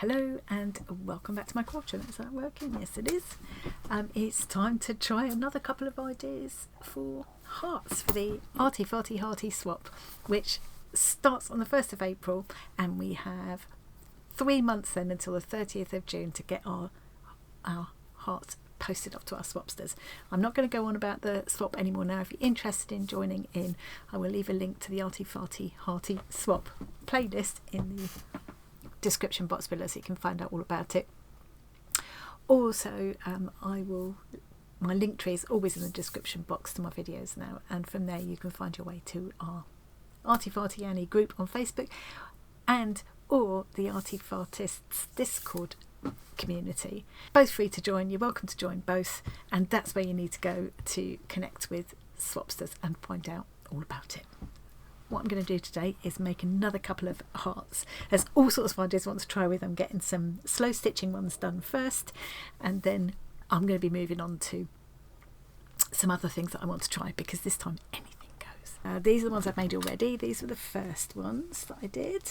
Hello and welcome back to my quilt channel. Is that working? Yes it is. It's time to try another couple of ideas for hearts for the Arty Farty Hearty swap, which starts on the 1st of April, and we have 3 months then until the 30th of June to get our hearts posted off to our swapsters. I'm not going to go on about the swap anymore now. If you're interested in joining in, I will leave a link to the Arty Farty Hearty swap playlist in the description box below so you can find out all about it. Also, my link tree is always in the description box to my videos now, and from there you can find your way to our Arty Farty Annie group on Facebook and or the Arty Fartists Discord community. Both free to join. You're welcome to join both, and that's where you need to go to connect with swapsters and find out all about it. What I'm going to do today is make another couple of hearts. There's all sorts of ideas I want to try with. I'm getting some slow stitching ones done first, and then I'm going to be moving on to some other things that I want to try, because this time anything goes. These are the ones I've made already. These were the first ones that I did.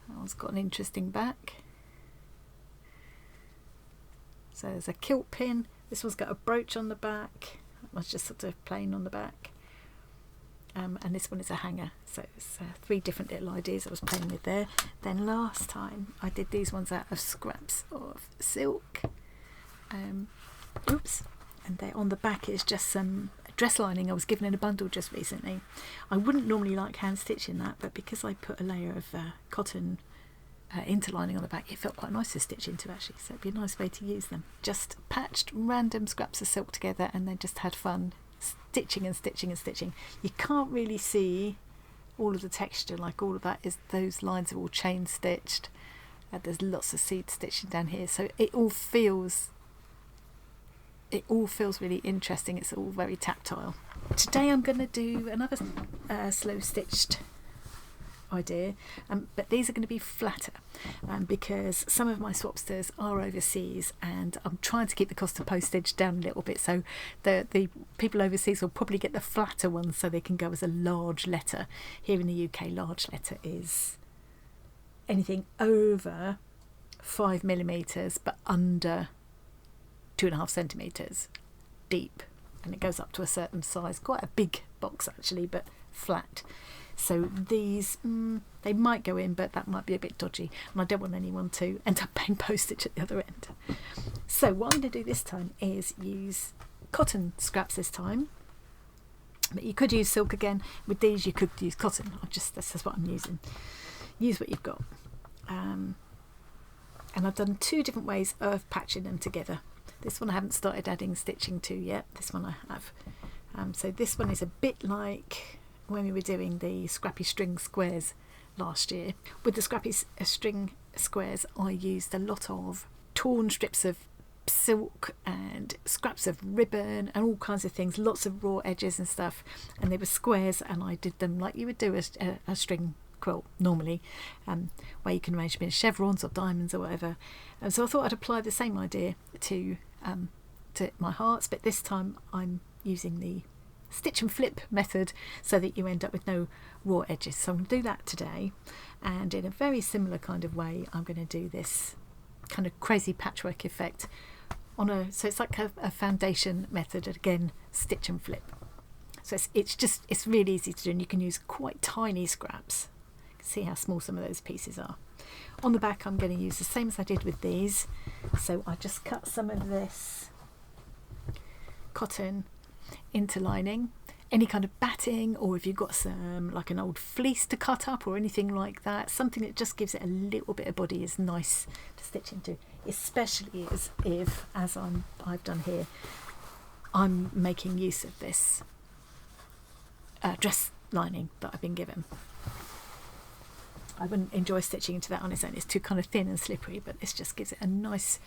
That one's got an interesting back. So there's a kilt pin. This one's got a brooch on the back. That one's just sort of plain on the back. And this one is a hanger. So it's 3 different little ideas I was playing with there. Then last time I did these ones out of scraps of silk. Oops. And there on the back is just some dress lining I was given in a bundle just recently. I wouldn't normally like hand stitching that, but because I put a layer of cotton interlining on the back, it felt quite nice to stitch into actually, so it'd be a nice way to use them. Just patched random scraps of silk together and then just had fun stitching and stitching and stitching. You can't really see all of the texture, like all of that is, those lines are all chain stitched. There's lots of seed stitching down here, so it all feels really interesting. It's all very tactile. Today I'm going to do another slow stitched idea, but these are going to be flatter because some of my swapsters are overseas, and I'm trying to keep the cost of postage down a little bit, so the people overseas will probably get the flatter ones so they can go as a large letter. Here in the UK, large letter is anything over 5mm but under 2.5 centimetres deep, and it goes up to a certain size, quite a big box actually, but flat. So these they might go in, but that might be a bit dodgy, and I don't want anyone to end up paying postage at the other end. So what I'm going to do this time is use cotton scraps this time, but you could use silk again. With these you could use cotton. That's what I'm using. Use what you've got. And I've done 2 different ways of patching them together. This one I haven't started adding stitching to yet. This one I have. So this one is a bit like when we were doing the scrappy string squares last year. With the scrappy string squares, I used a lot of torn strips of silk and scraps of ribbon and all kinds of things, lots of raw edges and stuff, and they were squares, and I did them like you would do a string quilt normally, where you can arrange them in chevrons or diamonds or whatever. And so I thought I'd apply the same idea to my hearts, but this time I'm using the stitch and flip method so that you end up with no raw edges. So I'm going to do that today, and in a very similar kind of way I'm going to do this kind of crazy patchwork effect so it's like a foundation method, again stitch and flip. So it's really easy to do, and you can use quite tiny scraps. You can see how small some of those pieces are. On the back I'm going to use the same as I did with these, so I just cut some of this cotton interlining, any kind of batting, or if you've got some like an old fleece to cut up or anything like that, something that just gives it a little bit of body is nice to stitch into, especially if as I've done here, I'm making use of this dress lining that I've been given. I wouldn't enjoy stitching into that on its own, it's too kind of thin and slippery, but this just gives it a nice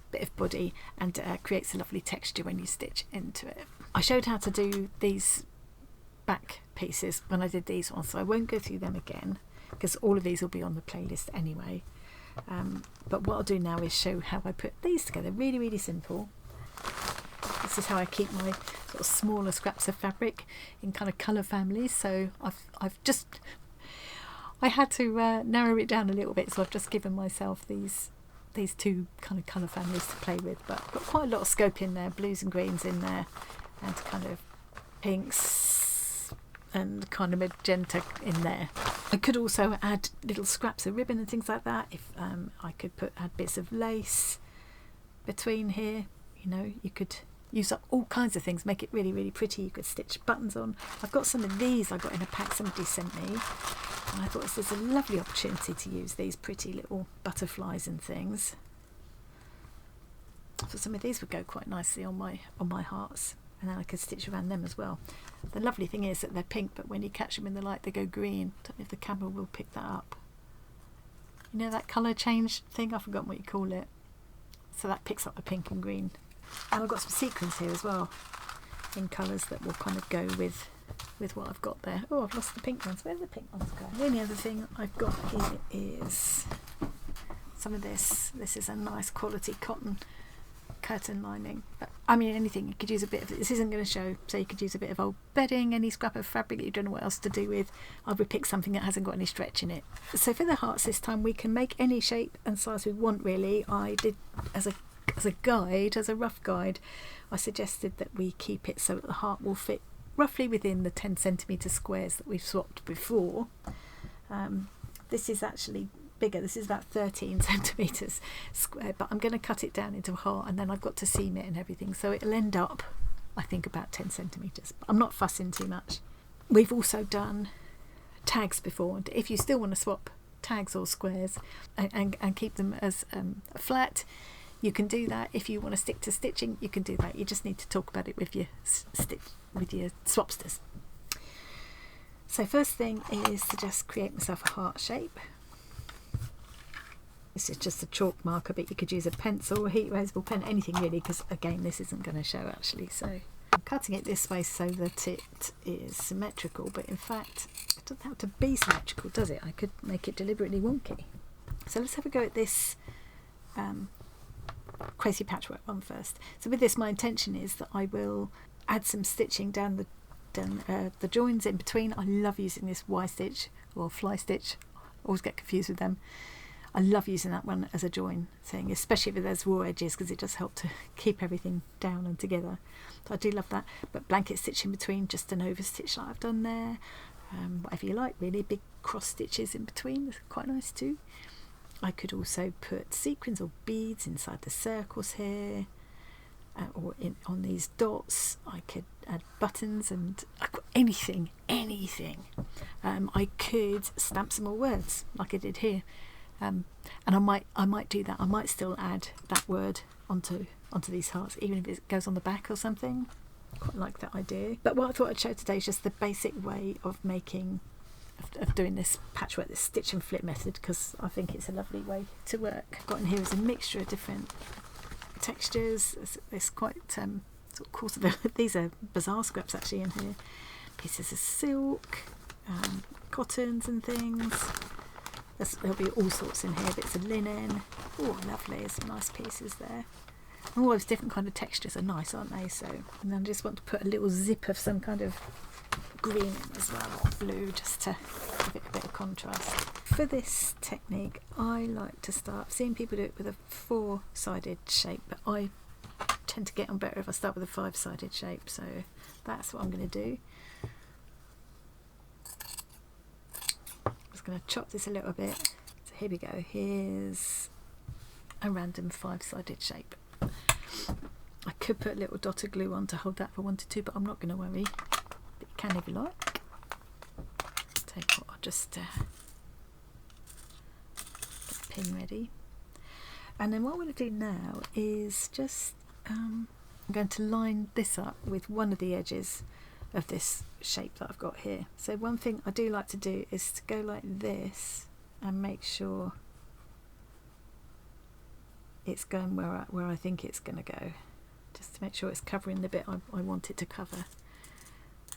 bit of body and creates a lovely texture when you stitch into it. I showed how to do these back pieces when I did these ones, so I won't go through them again because all of these will be on the playlist anyway. But what I'll do now is show how I put these together. Really, really simple. This is how I keep my sort of smaller scraps of fabric in kind of colour families. So I I had to narrow it down a little bit, so I've just given myself these two kind of colour families to play with, but I've got quite a lot of scope in there, blues and greens in there, and kind of pinks and kind of magenta in there. I could also add little scraps of ribbon and things like that. If I could add bits of lace between here, you know, you could use up all kinds of things, make it really, really pretty. You could stitch buttons on. I've got some of these I got in a pack somebody sent me, and I thought this is a lovely opportunity to use these pretty little butterflies and things. So some of these would go quite nicely on my hearts, and then I could stitch around them as well. The lovely thing is that they're pink, but when you catch them in the light they go green. Don't know if the camera will pick that up. You know that colour change thing? I've forgotten what you call it. So that picks up the pink and green. And I've got some sequins here as well, in colours that will kind of go with what I've got there. Oh, I've lost the pink ones. Where did the pink ones go? The only other thing I've got here is some of this. This is a nice quality cotton curtain lining. But, I mean, anything. You could use a bit of, this isn't going to show, so you could use a bit of old bedding, any scrap of fabric that you don't know what else to do with. I would pick something that hasn't got any stretch in it. So for the hearts this time, we can make any shape and size we want, really. I did, as a guide, as a rough guide, I suggested that we keep it so that the heart will fit roughly within the 10cm squares that we've swapped before. This is actually bigger. This is about 13 centimetres square, but I'm going to cut it down into a heart, and then I've got to seam it and everything, so it'll end up, I think, about 10 centimetres. I'm not fussing too much. We've also done tags before, and if you still want to swap tags or squares and keep them as flat, you can do that. If you want to stick to stitching, you can do that. You just need to talk about it with your swapsters. So first thing is to just create myself a heart shape. This is just a chalk marker, but you could use a pencil, a heat erasable pen, anything really, because again this isn't going to show actually. So I'm cutting it this way so that it is symmetrical, but in fact it doesn't have to be symmetrical, does it? I could make it deliberately wonky. So let's have a go at this crazy patchwork one first. So with this, my intention is that I will add some stitching down the joins in between. I love using this Y stitch or fly stitch, always get confused with them. I love using that one as a join thing, especially if there's raw edges, because it does help to keep everything down and together. So I do love that. But blanket stitch in between, just an over stitch like I've done there, whatever you like really. Big cross stitches in between, quite nice too. I could also put sequins or beads inside the circles here, or on these dots. I could add buttons and anything. I could stamp some more words like I did here, and I might do that. I might still add that word onto these hearts, even if it goes on the back or something. Quite like that idea. But what I thought I'd show today is just the basic way of doing this patchwork, this stitch and flip method, because I think it's a lovely way to work. Got in here is a mixture of different textures. It's quite sort of coarse. These are bizarre scraps actually in here. Pieces of silk, cottons and things. There'll be all sorts in here. Bits of linen. Oh, lovely! There's some nice pieces there. And all those different kind of textures are nice, aren't they? So, and then I just want to put a little zip of some kind of green in as well, or blue, just to give it a bit of contrast. For this technique, I like to start seeing people do it with a 4-sided shape, but I tend to get on better if I start with a 5-sided shape, so that's what I'm going to do. I'm just going to chop this a little bit. So here we go. Here's a random 5-sided shape. I could put a little dot of glue on to hold that if I wanted to, but I'm not going to worry. But you can if you like. Take what, I'll just get the pin ready. And then what I'm going to do now is just I'm going to line this up with one of the edges of this shape that I've got here. So one thing I do like to do is to go like this and make sure it's going where I think it's going to go, just to make sure it's covering the bit I want it to cover.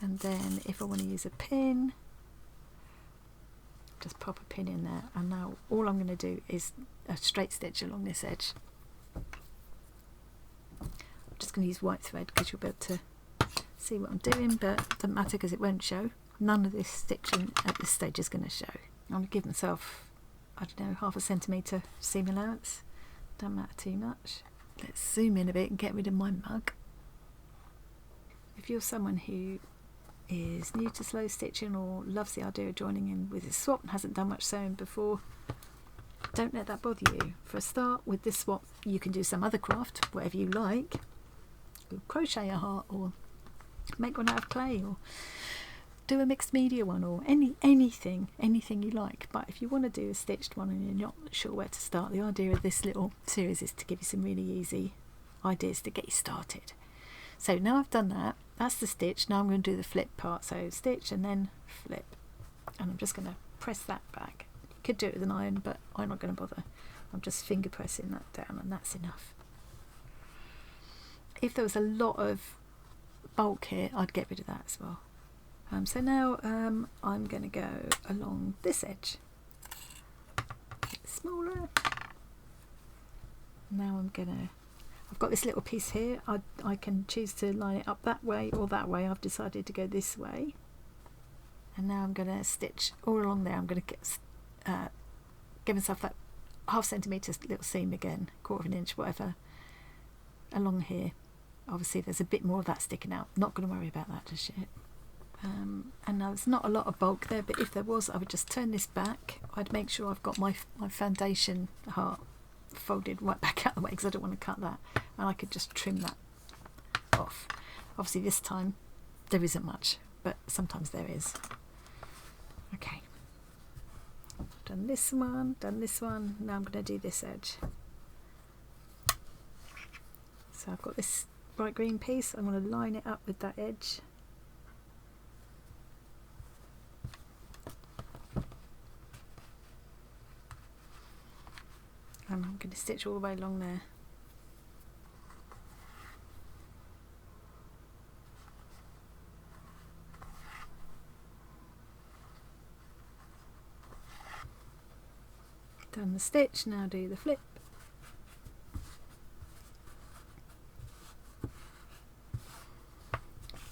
And then if I want to use a pin, just pop a pin in there, and now all I'm going to do is a straight stitch along this edge. I'm just going to use white thread because you'll be able to see what I'm doing, but it doesn't matter because it won't show. None of this stitching at this stage is going to show. I'm going to give myself, I don't know, 1/2 centimetre seam allowance. Don't matter too much. Let's zoom in a bit and get rid of my mug. If you're someone who is new to slow stitching or loves the idea of joining in with a swap and hasn't done much sewing before, don't let that bother you. For a start, with this swap you can do some other craft, whatever you like. Crochet a heart, or make one out of clay, or do a mixed media one, or anything you like. But if you want to do a stitched one and you're not sure where to start, the idea of this little series is to give you some really easy ideas to get you started. So now I've done that, that's the stitch. Now I'm going to do the flip part. So stitch and then flip, and I'm just going to press that back. You could do it with an iron, but I'm not going to bother. I'm just finger pressing that down, and that's enough. If there was a lot of bulk here, I'd get rid of that as well. So now I'm going to go along this edge. Get smaller. Now I've got this little piece here. I can choose to line it up that way or that way. I've decided to go this way. And now I'm going to stitch all along there. I'm going to give myself that 1/2 centimetre little seam again, 1/4 inch, whatever, along here. Obviously there's a bit more of that sticking out. Not going to worry about that just yet. And now there's not a lot of bulk there, but if there was, I would just turn this back. I'd make sure I've got my foundation heart folded right back out of the way, because I don't want to cut that, and I could just trim that off. Obviously this time there isn't much, but sometimes there is. Okay, done this one, now I'm going to do this edge. So I've got this bright green piece, I'm going to line it up with that edge. And I'm going to stitch all the way along there. Done the stitch, now do the flip.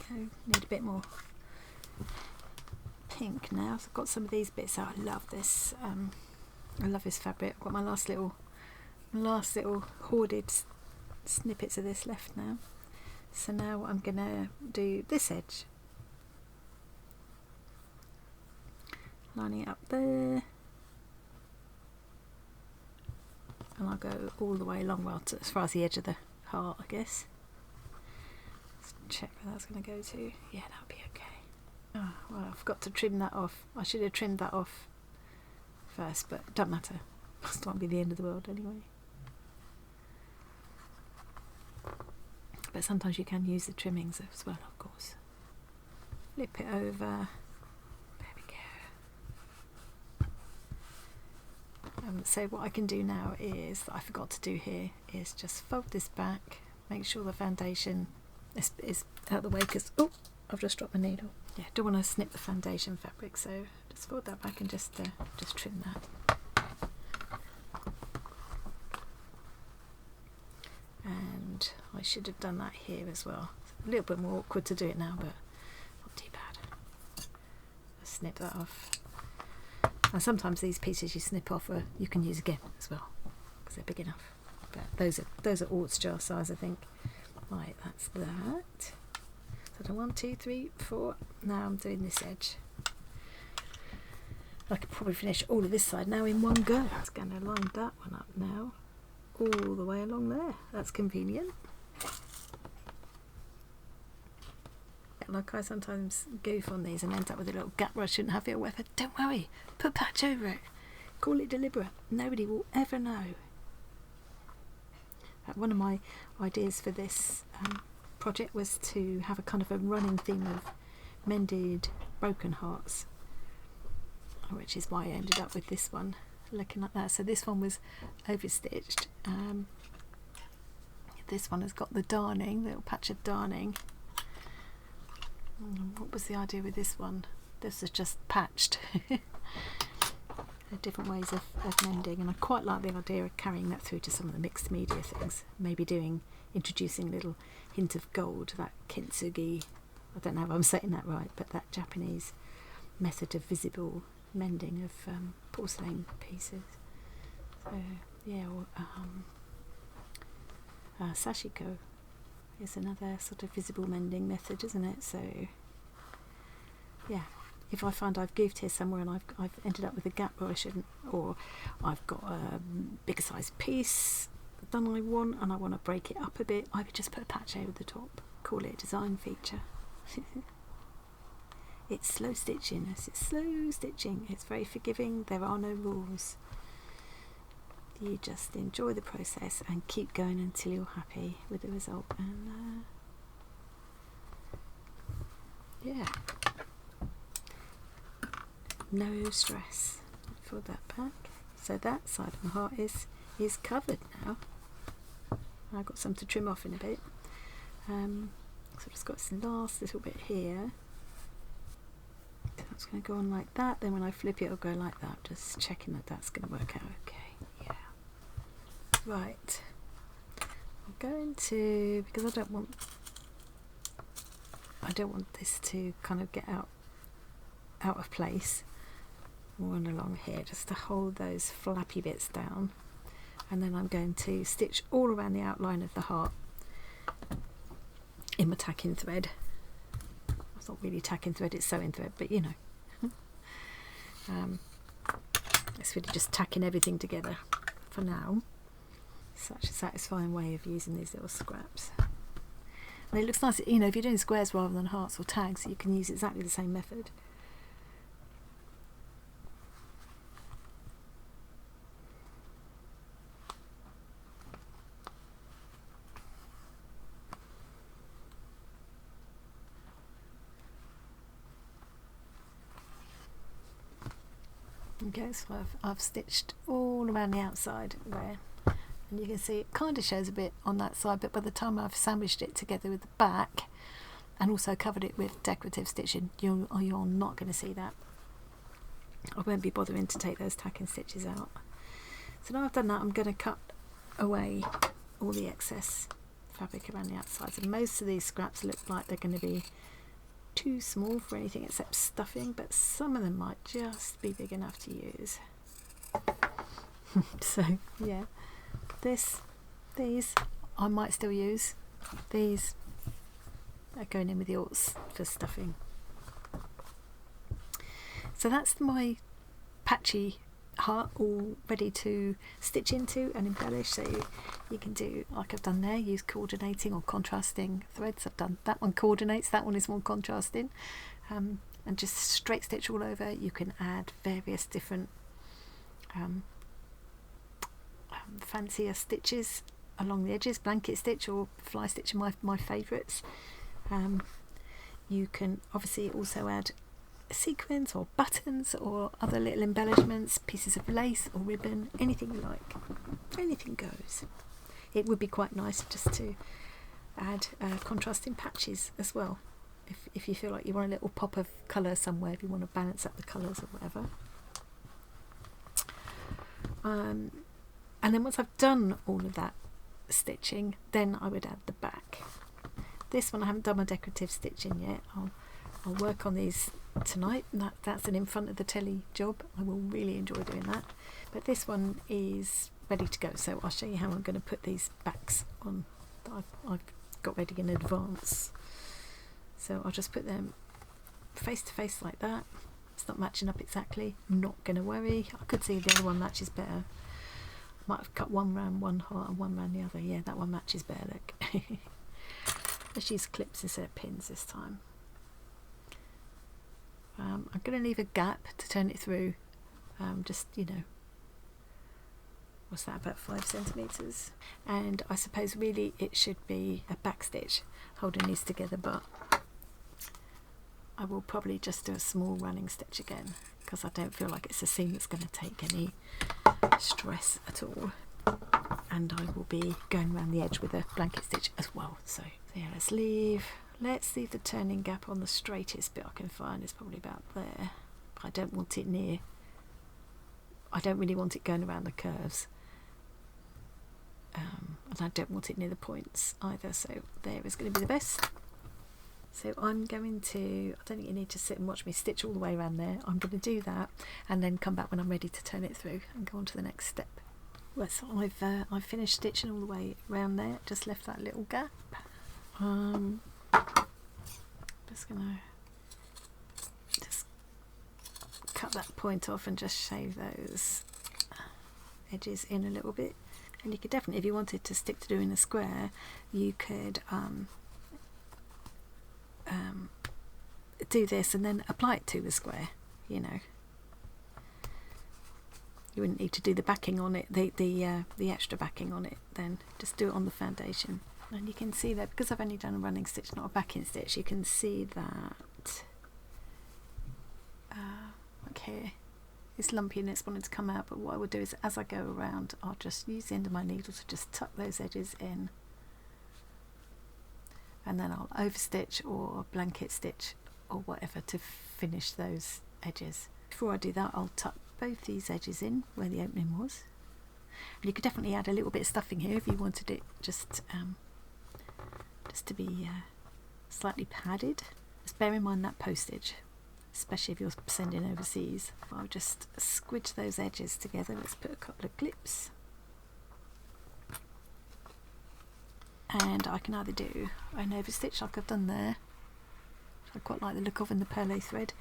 Okay, need a bit more pink now. So I've got some of these bits out. I love this. I love this fabric. I've got my last little hoarded snippets of this left now. So now I'm gonna do this edge, lining it up there, and I'll go all the way along, well, as far as the edge of the heart, I guess. Let's check where that's going to go to. Yeah, that'll be okay. Oh, well, I've got to trim that off. I should have trimmed that off first, but it doesn't matter. It won't be the end of the world anyway. But sometimes you can use the trimmings as well, of course. Flip it over. There we go. So what I can do now is, that I forgot to do here, is just fold this back, make sure the foundation is out of the way, because, oh, I've just dropped my needle. Yeah, don't want to snip the foundation fabric, so just fold that back and just trim that. And I should have done that here as well. It's a little bit more awkward to do it now, but not too bad. Just snip that off. And sometimes these pieces you snip off you can use again as well, because they're big enough. But those are Ort's jar size, I think. Right, that's that. So I've done 1, 2, 3, 4. Now I'm doing this edge. I could probably finish all of this side now in one go. I was going to line that one up now, all the way along there. That's convenient. Like, I sometimes goof on these and end up with a little gap where I shouldn't have it or whatever. Don't worry, put patch over it. Call it deliberate. Nobody will ever know. One of my ideas for this project was to have a kind of a running theme of mended broken hearts, which is why I ended up with this one looking like that. So this one was overstitched. This one has got the darning, little patch of darning. What was the idea with this one? This is just patched. Different ways of mending, and I quite like the idea of carrying that through to some of the mixed media things. Maybe introducing a little hint of gold, that kintsugi, I don't know if I'm saying that right, but that Japanese method of visible mending of porcelain pieces. So yeah, or sashiko is another sort of visible mending method, isn't it? So yeah, if I find I've goofed here somewhere and I've ended up with a gap where I shouldn't, or I've got a bigger size piece than I want and I want to break it up a bit, I could just put a patch over the top, call it a design feature. It's slow stitching. It's slow stitching. It's very forgiving. There are no rules. You just enjoy the process and keep going until you're happy with the result. And yeah, no stress for that back. So that side of my heart is covered now. I've got some to trim off in a bit. So I've just got this last little bit here. That's going to go on like that. Then when I flip it, it'll go like that. Just checking that that's going to work out okay. Yeah. Right. I'm going to, because I don't want this to kind of get out of place. Run along here just to hold those flappy bits down, and then I'm going to stitch all around the outline of the heart in my tacking thread. It's not really tacking thread, it's sewing thread, but you know. It's really just tacking everything together for now. Such a satisfying way of using these little scraps. And it looks nice, you know, if you're doing squares rather than hearts or tags, you can use exactly the same method. Okay, so I've stitched all around the outside there, and you can see it kind of shows a bit on that side, but by the time I've sandwiched it together with the back and also covered it with decorative stitching, you're not going to see that. I won't be bothering to take those tacking stitches out. So now I've done that, I'm going to cut away all the excess fabric around the outside. So most of these scraps look like they're going to be too small for anything except stuffing, but some of them might just be big enough to use. So yeah, these I might still use. These are going in with the orts for stuffing. So that's my patchy heart all ready to stitch into and embellish. So you can do like I've done there, use coordinating or contrasting threads. I've done that one coordinates, that one is more contrasting, and just straight stitch all over. You can add various different fancier stitches along the edges. Blanket stitch or fly stitch are my favourites. You can obviously also add sequins or buttons or other little embellishments, pieces of lace or ribbon, anything you like. Anything goes. It would be quite nice just to add contrasting patches as well, if you feel like you want a little pop of colour somewhere, if you want to balance up the colours or whatever. And then once I've done all of that stitching, then I would add the back. This one I haven't done my decorative stitching yet. I'll work on these tonight. That's an in front of the telly job. I will really enjoy doing that. But this one is ready to go, so I'll show you how I'm going to put these backs on that I've got ready in advance. So I'll just put them face to face like that. It's not matching up exactly, not going to worry. I could see the other one matches better. Might have cut one round one heart and one round the other. Yeah, that one matches better, look. Let's use clips instead of pins this time. I'm going to leave a gap to turn it through, just, you know, what's that, about 5 centimetres, and I suppose really it should be a back stitch holding these together, but I will probably just do a small running stitch again because I don't feel like it's a seam that's going to take any stress at all, and I will be going around the edge with a blanket stitch as well. So yeah, let's leave the turning gap on the straightest bit I can find. It's probably about there, but I don't want it near, I don't really want it going around the curves, and I don't want it near the points either, so there is going to be the best. So I'm going to, I don't think you need to sit and watch me stitch all the way around there. I'm going to do that and then come back when I'm ready to turn it through and go on to the next step. Well, so I've finished stitching all the way around there, just left that little gap. Just gonna cut that point off and just shave those edges in a little bit. And you could definitely, if you wanted to stick to doing a square, you could do this and then apply it to the square, you know. You wouldn't need to do the backing on it, the extra backing on it, then just do it on the foundation. And you can see that because I've only done a running stitch, not a backing stitch, you can see that like here, it's lumpy and it's wanting to come out, but what I would do is as I go around, I'll just use the end of my needle to just tuck those edges in, and then I'll overstitch or blanket stitch or whatever to finish those edges. Before I do that, I'll tuck both these edges in where the opening was. And you could definitely add a little bit of stuffing here if you wanted it just to be slightly padded. Just bear in mind that postage, especially if you're sending overseas. I'll just squidge those edges together. Let's put a couple of clips. And I can either do an overstitch like I've done there, which I quite like the look of in the perlé thread,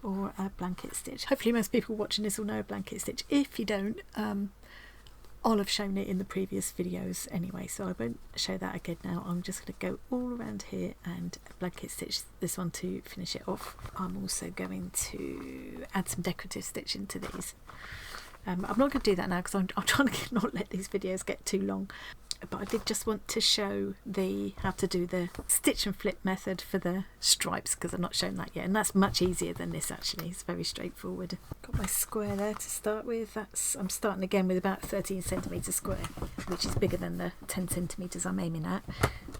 or a blanket stitch. Hopefully most people watching this will know a blanket stitch. If you don't, I'll have shown it in the previous videos anyway, so I won't show that again now. I'm just going to go all around here and blanket stitch this one to finish it off. I'm also going to add some decorative stitching to these. I'm not going to do that now because I'm trying to not let these videos get too long. But I did just want to show how to do the stitch and flip method for the stripes, because I've not shown that yet, and that's much easier than this actually. It's very straightforward. Got my square there to start with. I'm starting again with about 13 centimetres square, which is bigger than the 10 centimetres I'm aiming at.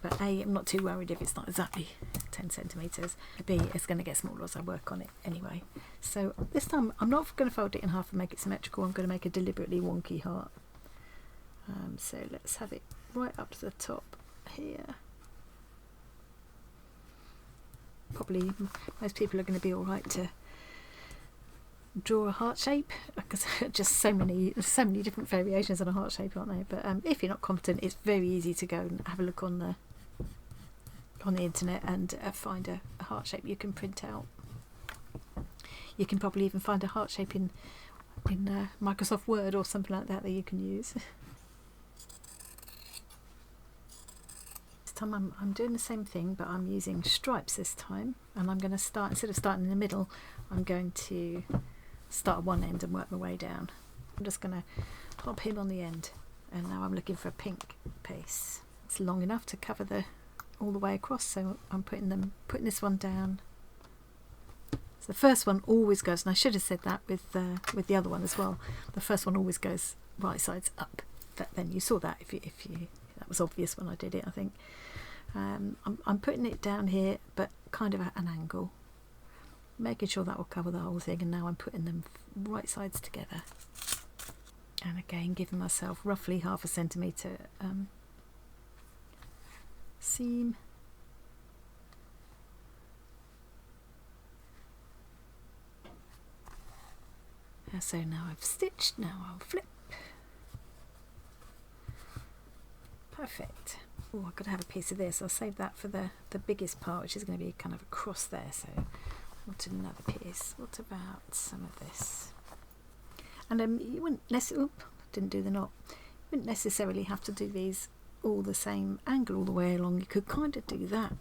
But A, I'm not too worried if it's not exactly 10 centimetres. B, it's going to get smaller as I work on it anyway. So this time I'm not going to fold it in half and make it symmetrical. I'm going to make a deliberately wonky heart. So let's have it right up to the top here. Probably most people are going to be alright to draw a heart shape, because just so many different variations on a heart shape, aren't there? But if you're not competent, it's very easy to go and have a look on the internet and find a heart shape you can print out. You can probably even find a heart shape in Microsoft Word or something like that you can use. Time I'm doing the same thing, but I'm using stripes this time, and I'm going to start, instead of starting in the middle, I'm going to start at one end and work my way down. I'm just going to hop in on the end, and now I'm looking for a pink piece. It's long enough to cover all the way across, so I'm putting this one down. So the first one always goes, and I should have said that with the other one as well, the first one always goes right sides up. But then you saw that if you that was obvious when I did it, I think. I'm putting it down here, but kind of at an angle, making sure that will cover the whole thing, and now I'm putting them right sides together, and again giving myself roughly ½ centimetre seam. So now I've stitched, now I'll flip. Perfect. Oh, I've got to have a piece of this. I'll save that for the biggest part, which is going to be kind of across there. So I wanted another piece. What about some of this? And you wouldn't didn't do the knot. You wouldn't necessarily have to do these all the same angle all the way along. You could kind of do that.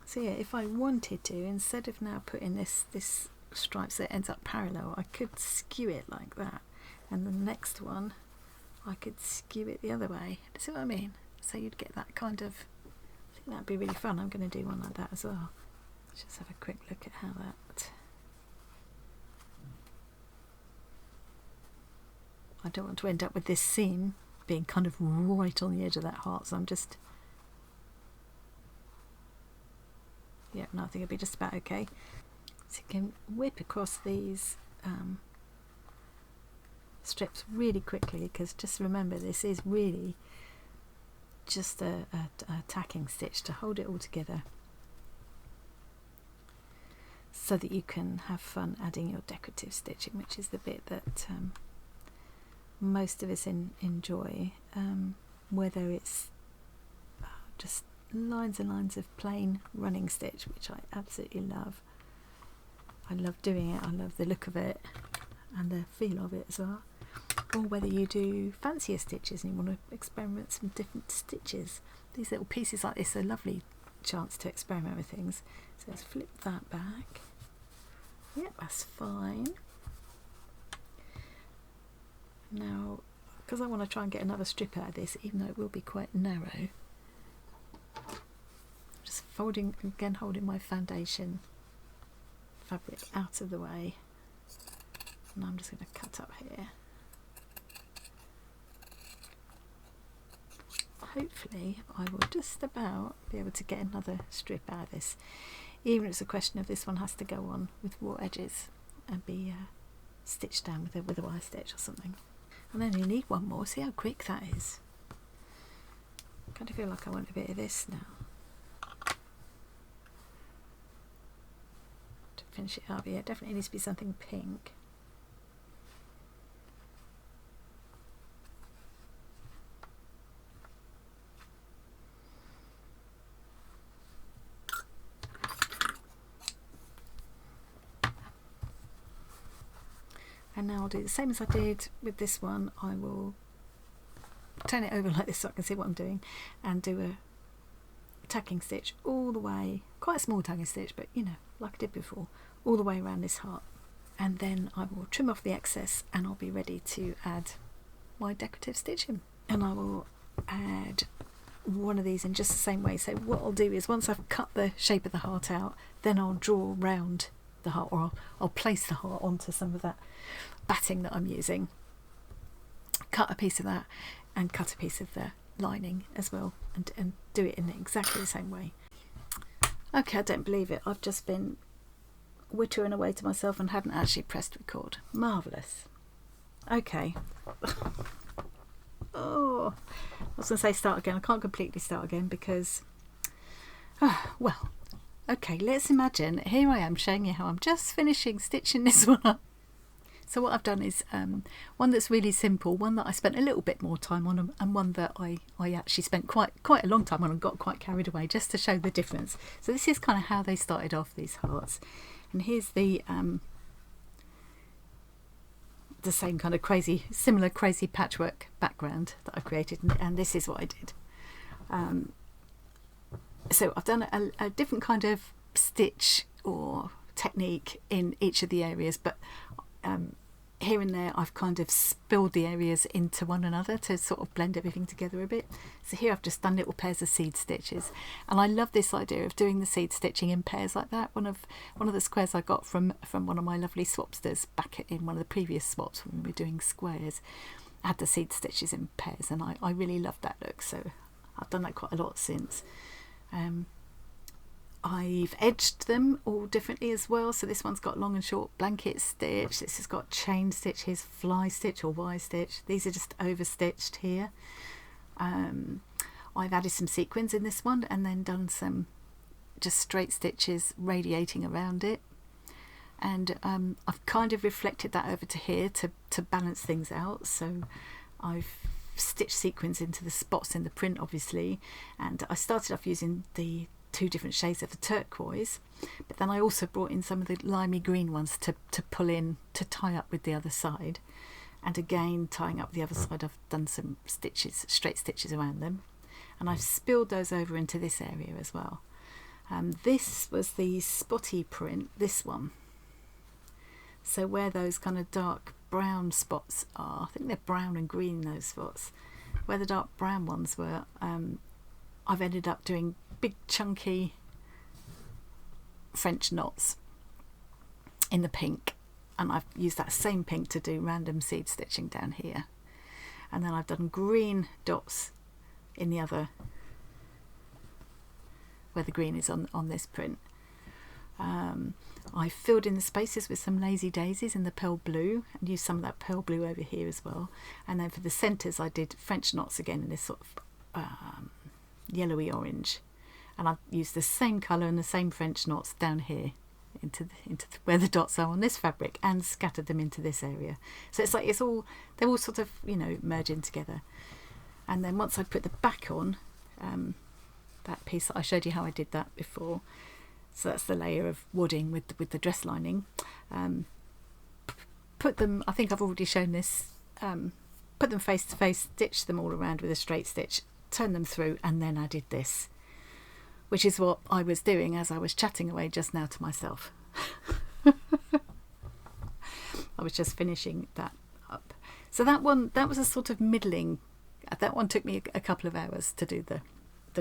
So yeah, if I wanted to, instead of now putting this stripe so it ends up parallel, I could skew it like that, and the next one I could skew it the other way. Do you see what I mean? So you'd get that kind of, I think that'd be really fun. I'm going to do one like that as well. Let's just have a quick look at how that, I don't want to end up with this seam being kind of right on the edge of that heart, so I'm just, yeah, no, I think it'll be just about okay. So you can whip across these strips really quickly, because just remember, this is really just a tacking stitch to hold it all together. so that you can have fun adding your decorative stitching, which is the bit that most of us enjoy, whether it's just lines and lines of plain running stitch, which I absolutely love. I love doing it, I love the look of it and the feel of it as well. Or whether you do fancier stitches and you want to experiment with some different stitches. These little pieces like this are a lovely chance to experiment with things. So let's flip that back. Yep, that's fine. Now, because I want to try and get another strip out of this, even though it will be quite narrow, just holding my foundation fabric out of the way, and I'm just going to cut up here. Hopefully I will just about be able to get another strip out of this, even if it's a question of this one has to go on with raw edges and be stitched down with a wire stitch or something. And then you need one more. See how quick that is. I kind of feel like I want a bit of this now to finish it up. Yeah, it definitely needs to be something pink. And now I'll do the same as I did with this one. I will turn it over like this so I can see what I'm doing, and do a tacking stitch all the way, quite a small tacking stitch, but you know, like I did before, all the way around this heart. And then I will trim off the excess and I'll be ready to add my decorative stitching. And I will add one of these in just the same way. So what I'll do is, once I've cut the shape of the heart out, then I'll draw round the heart, or I'll place the heart onto some of that batting that I'm using, cut a piece of that and cut a piece of the lining as well, and do it in exactly the same way. Okay, I don't believe it, I've just been wittering away to myself and hadn't actually pressed record. Marvellous. Okay. Oh, I was going to say start again. I can't completely start again because well, okay, let's imagine here I am showing you how I'm just finishing stitching this one up. So what I've done is one that's really simple, one that I spent a little bit more time on, and one that I actually spent quite a long time on and got quite carried away, just to show the difference. So this is kind of how they started off, these hearts. And here's the same kind of similar crazy patchwork background that I created, and this is what I did. So I've done a different kind of stitch or technique in each of the areas, but here and there I've kind of spilled the areas into one another to sort of blend everything together a bit. So here I've just done little pairs of seed stitches, and I love this idea of doing the seed stitching in pairs like that. One of the squares I got from one of my lovely swapsters back in one of the previous swaps when we were doing squares had the seed stitches in pairs, and I really loved that look, so I've done that quite a lot since. I've edged them all differently as well. So this one's got long and short blanket stitch, this has got chain stitch, here's fly stitch or Y stitch, these are just over stitched here. I've added some sequins in this one and then done some just straight stitches radiating around it, and I've kind of reflected that over to here to balance things out. So I've stitched sequins into the spots in the print obviously, and I started off using the two different shades of the turquoise, but then I also brought in some of the limey green ones to pull in to tie up with the other side, and again tying up the other side I've done some stitches, straight stitches around them, and I've spilled those over into this area as well. This was the spotty print, this one, so where those kind of dark brown spots are, I think they're brown and green, those spots, where the dark brown ones were, I've ended up doing big chunky French knots in the pink, and I've used that same pink to do random seed stitching down here, and then I've done green dots in the other, where the green is on this print. I filled in the spaces with some lazy daisies in the pearl blue and used some of that pearl blue over here as well, and then for the centres I did French knots again in this sort of yellowy orange, and I've used the same colour and the same French knots down here where the dots are on this fabric and scattered them into this area. So it's like they're all sort of, you know, merging together. And then once I put the back on, that piece, I showed you how I did that before. So that's the layer of wadding with the dress lining. Put them, I think I've already shown this, put them face to face, stitch them all around with a straight stitch, turn them through, and then I did this, which is what I was doing as I was chatting away just now to myself. I was just finishing that up. So that was a sort of middling, that one took me a couple of hours to do the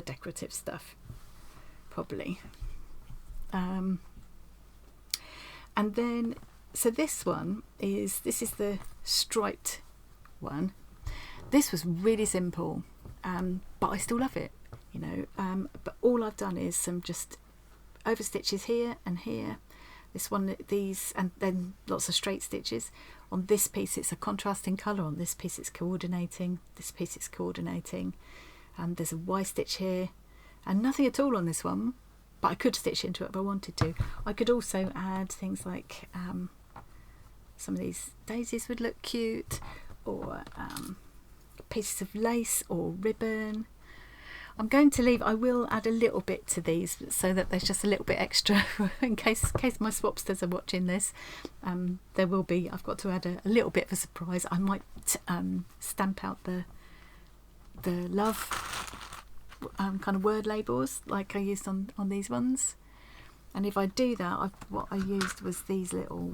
decorative stuff, probably. And then, so this is the striped one. This was really simple, but I still love it, you know. But all I've done is some just over stitches here and here. This one, these, and then lots of straight stitches. On this piece it's a contrasting colour, on this piece it's coordinating, this piece it's coordinating. There's a Y stitch here, and nothing at all on this one, but I could stitch into it if I wanted to. I could also add things like some of these daisies would look cute, or pieces of lace or ribbon. I'm going to leave, I will add a little bit to these so that there's just a little bit extra in case my swapsters are watching this. There will be, I've got to add a little bit of a surprise. I might stamp out the love kind of word labels like I used on these ones. And if I do that, what I used was these little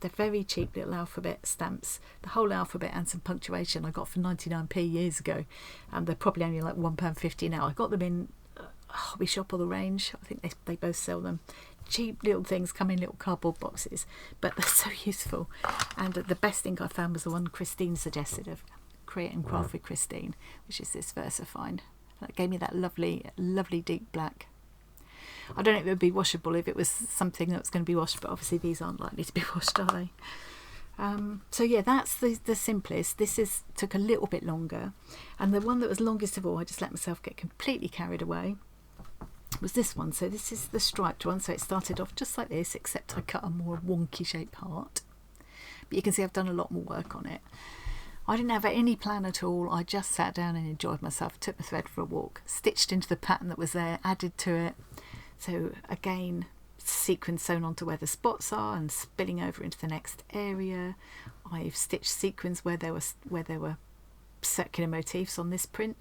they're very cheap little alphabet stamps, the whole alphabet and some punctuation I got for 99p years ago, and they're probably only like £1.50 now. I got them in Hobby Shop or The Range, I think they both sell them. Cheap little things, come in little cardboard boxes, but they're so useful. And the best thing I found was the one Christine suggested, of Create and Craft with Christine, which is this VersaFine. That gave me that lovely deep black. I don't know if it would be washable if it was something that was going to be washed, but obviously these aren't likely to be washed, are they? So yeah, that's the simplest. This took a little bit longer, and the one that was longest of all, I just let myself get completely carried away, was this one. So this is the striped one, so it started off just like this, except I cut a more wonky shaped heart. But you can see I've done a lot more work on it. I didn't have any plan at all. I just sat down and enjoyed myself, took my thread for a walk, stitched into the pattern that was there, added to it. So again, sequins sewn onto where the spots are and spilling over into the next area. I've stitched sequins where there were circular motifs on this print,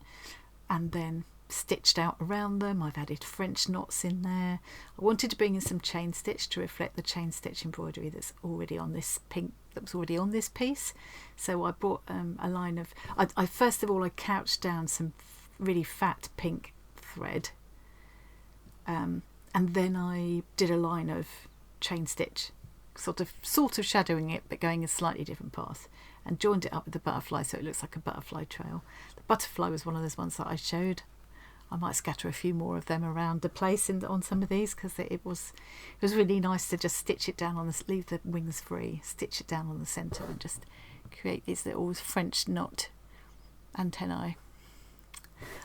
and then stitched out around them. I've added French knots in there. I wanted to bring in some chain stitch to reflect the chain stitch embroidery that's already on this pink, that was already on this piece. So I brought a line of, I first of all I couched down some really fat pink thread, and then I did a line of chain stitch, sort of shadowing it but going a slightly different path, and joined it up with the butterfly so it looks like a butterfly trail. The butterfly was one of those ones that I showed. I might scatter a few more of them around the place on some of these, because it was really nice to just stitch it down on this, leave the wings free, stitch it down on the centre, and just create these little French knot antennae.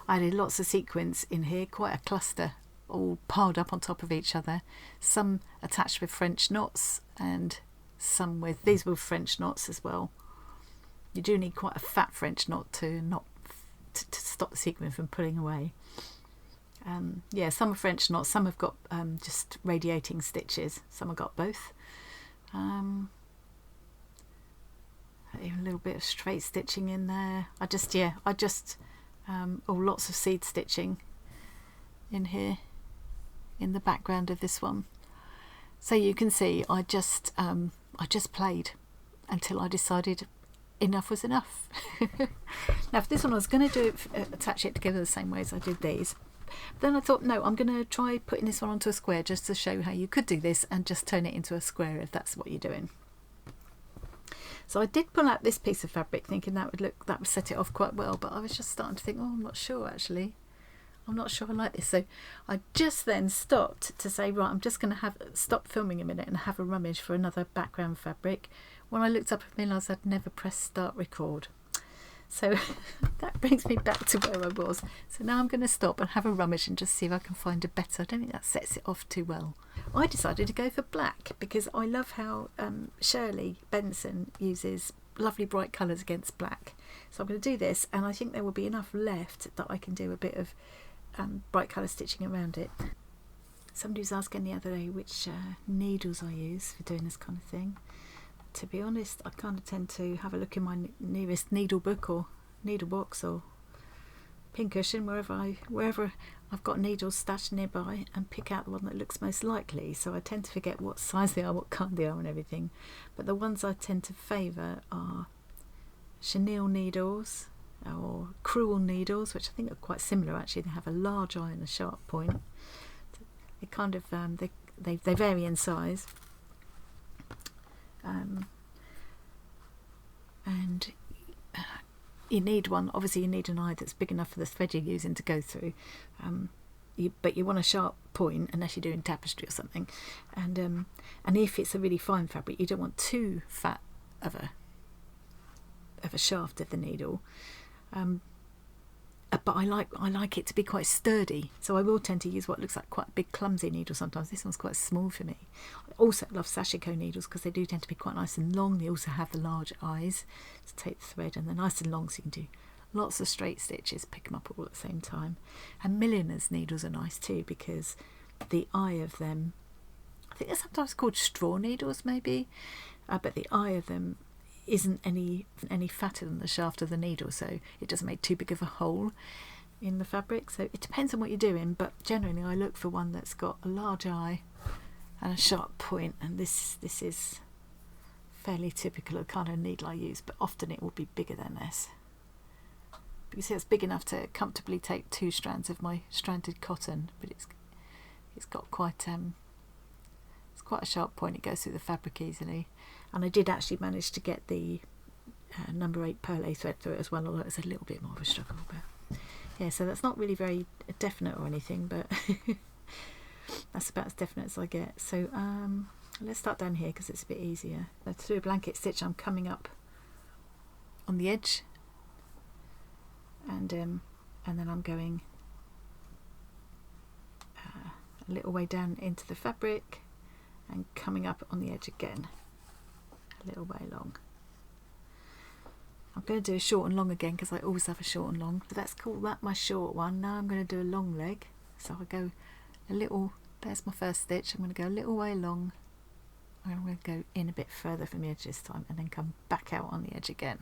I added lots of sequins in here, quite a cluster, all piled up on top of each other, some attached with French knots and some with, these were French knots as well. You do need quite a fat French knot to stop the sequin from pulling away. Yeah, some are French knots, some have got just radiating stitches, some have got both. Even a little bit of straight stitching in there. Lots of seed stitching in here in the background of this one. So you can see I just played until I decided enough was enough. Now for this one I was going to attach it together the same way as I did these. Then I thought, no, I'm going to try putting this one onto a square just to show how you could do this and just turn it into a square if that's what you're doing. So I did pull out this piece of fabric thinking that would set it off quite well, but I was just starting to think, oh, I'm not sure actually. I'm not sure I like this. So I just then stopped to say, right, I'm just going to stop filming a minute and have a rummage for another background fabric. When I looked up and realised I'd never pressed start record. So that brings me back to where I was. So now I'm going to stop and have a rummage and just see if I can find a better. I don't think that sets it off too well. I decided to go for black because I love how Shirley Benson uses lovely bright colours against black. So I'm going to do this, and I think there will be enough left that I can do a bit of bright colour stitching around it. Somebody was asking the other day which needles I use for doing this kind of thing. To be honest, I kind of tend to have a look in my nearest needle book or needle box or pincushion, wherever I've got needles stashed nearby, and pick out the one that looks most likely. So I tend to forget what size they are, what kind they are and everything. But the ones I tend to favour are chenille needles or crewel needles, which I think are quite similar actually. They have a large eye and a sharp point. They kind of they vary in size. And you need one, obviously you need an eye that's big enough for the thread you're using to go through, but you want a sharp point unless you're doing tapestry or something, and if it's a really fine fabric you don't want too fat of a shaft of the needle, but I like it to be quite sturdy, so I will tend to use what looks like quite a big clumsy needle sometimes. This one's quite small for me. I also love sashiko needles because they do tend to be quite nice and long. They also have the large eyes to take the thread, and they're nice and long so you can do lots of straight stitches, pick them up all at the same time. And millioners needles are nice too because the eye of them, I think they're sometimes called straw needles maybe, but the eye of them isn't any fatter than the shaft of the needle, so it doesn't make too big of a hole in the fabric. So it depends on what you're doing, but generally I look for one that's got a large eye and a sharp point, and this is fairly typical of the kind of needle I use, but often it will be bigger than this. But you see it's big enough to comfortably take 2 strands of my stranded cotton, but it's got quite it's quite a sharp point. It goes through the fabric easily. And I did actually manage to get the number 8 perlé thread through it as well, although it's a little bit more of a struggle. But yeah, so that's not really very definite or anything, but that's about as definite as I get. So let's start down here because it's a bit easier. So through a blanket stitch I'm coming up on the edge, and then I'm going a little way down into the fabric and coming up on the edge again. Little way long. I'm going to do a short and long again because I always have a short and long, but let's call that my short one. Now I'm going to do a long leg, so I go a little, there's my first stitch, I'm going to go a little way long, I'm going to go in a bit further from the edge this time and then come back out on the edge again,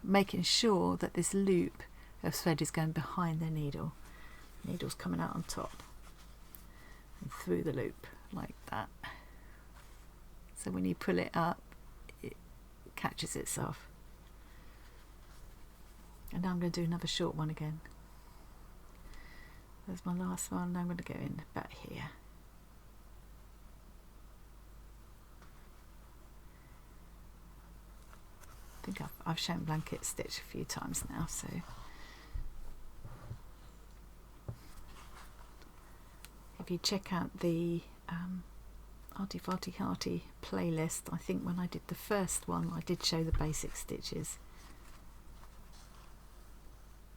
making sure that this loop of thread is going behind the needle. Needle's coming out on top and through the loop like that, so when you pull it up catches itself. And now I'm going to do another short one again. There's my last one. Now I'm going to go in about here. I think I've shown blanket stitch a few times now, so if you check out the Arty Farty Hearty playlist, I think when I did the first one I did show the basic stitches.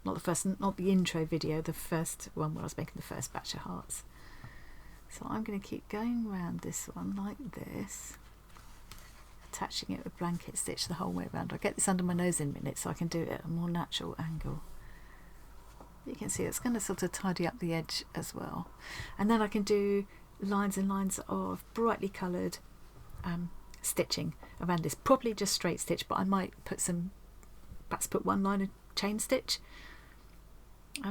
Not the intro video, the first one where I was making the first batch of hearts. So I'm going to keep going around this one like this, attaching it with blanket stitch the whole way around. I'll get this under my nose in a minute so I can do it at a more natural angle. You can see it's going to sort of tidy up the edge as well. And then I can do lines and lines of brightly coloured stitching around this, probably just straight stitch, but I might perhaps put one line of chain stitch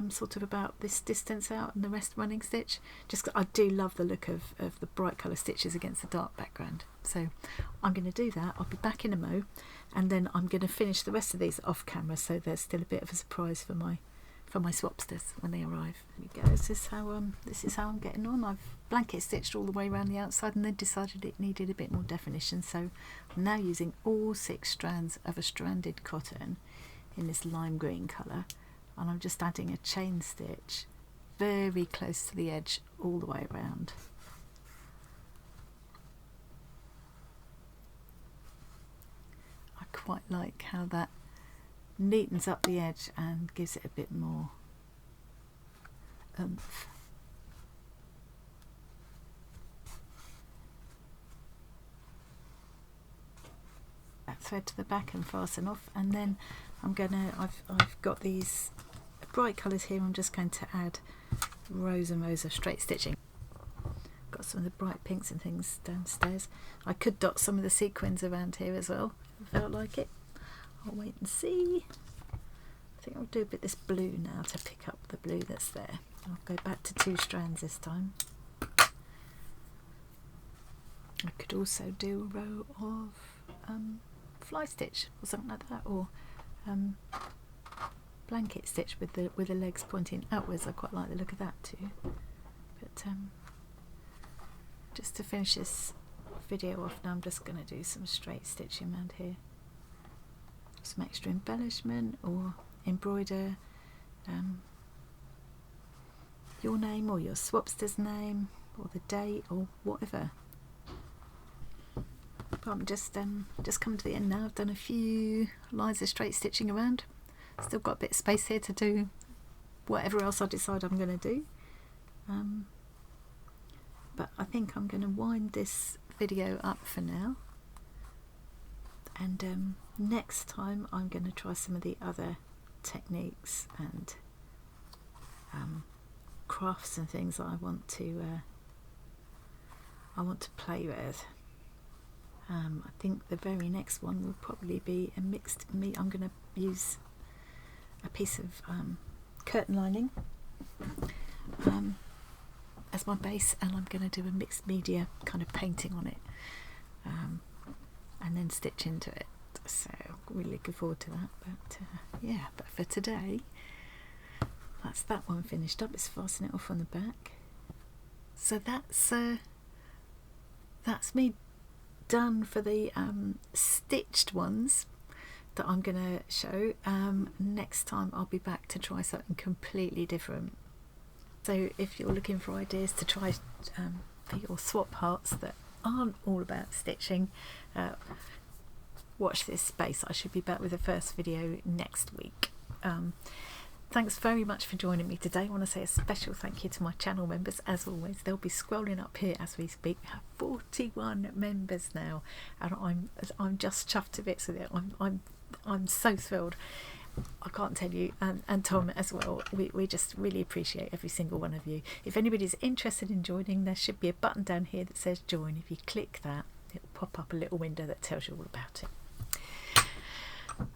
sort of about this distance out and the rest running stitch, just 'cause I do love the look of the bright colour stitches against the dark background. So I'm going to do that. I'll be back in a mo, and then I'm going to finish the rest of these off camera, so there's still a bit of a surprise for my swapsters when they arrive. There we go. This is how I'm getting on. I've blanket stitched all the way around the outside and then decided it needed a bit more definition, so I'm now using all 6 strands of a stranded cotton in this lime green colour, and I'm just adding a chain stitch very close to the edge all the way around. I quite like how that neatens up the edge and gives it a bit more oomph. that thread to the back and fasten off, and then I've got these bright colours here. I'm just going to add rows and rows of straight stitching. Got some of the bright pinks and things downstairs. I could dot some of the sequins around here as well if I felt like it. I'll wait and see. I think I'll do a bit this blue now to pick up the blue that's there. I'll go back to 2 strands this time. I could also do a row of fly stitch or something like that, or blanket stitch with the legs pointing outwards. I quite like the look of that too. But just to finish this video off now, I'm just going to do some straight stitching around here. Some extra embellishment, or embroider your name or your swapster's name or the date or whatever. But I'm just come to the end now. I've done a few lines of straight stitching around. Still got a bit of space here to do whatever else I decide I'm going to do. But I think I'm going to wind this video up for now, and next time I'm going to try some of the other techniques and crafts and things that I want to play with. I think the very next one will probably be a mixed meat. I'm going to use a piece of curtain lining as my base, and I'm going to do a mixed media kind of painting on it, and then stitch into it. So really looking forward to that. But yeah, but for today, that's that one finished up. It's fastening it off on the back. So that's me done for the stitched ones that I'm going to show. Next time I'll be back to try something completely different. So if you're looking for ideas to try for your swap hearts that aren't all about stitching, watch this space. I should be back with the first video next week. Thanks very much for joining me today. I want to say a special thank you to my channel members. As always, they'll be scrolling up here as we speak. We have 41 members now, and I'm just chuffed to bits with it. I'm so thrilled. I can't tell you, and Tom as well. We just really appreciate every single one of you. If anybody's interested in joining, there should be a button down here that says join. If you click that, it'll pop up a little window that tells you all about it.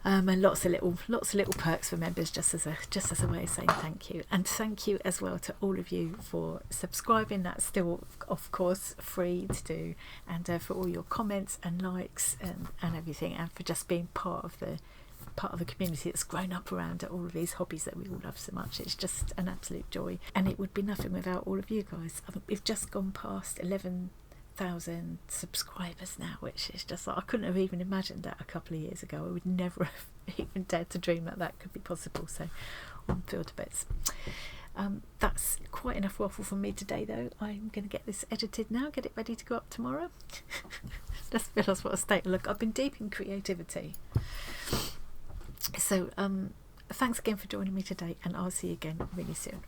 And lots of little perks for members, just as a way of saying thank you. And thank you as well to all of you for subscribing. That's still of course free to do, and for all your comments and likes and everything, and for just being part of the community that's grown up around all of these hobbies that we all love so much. It's just an absolute joy, and it would be nothing without all of you guys. We've just gone past 11,000 subscribers now, which is just like, I couldn't have even imagined that a couple of years ago. I would never have even dared to dream that could be possible, so I'm filled to bits. That's quite enough waffle from me today though. I'm going to get this edited now, get it ready to go up tomorrow. Just realise what a state. Look, I've been deep in creativity. So thanks again for joining me today, and I'll see you again really soon.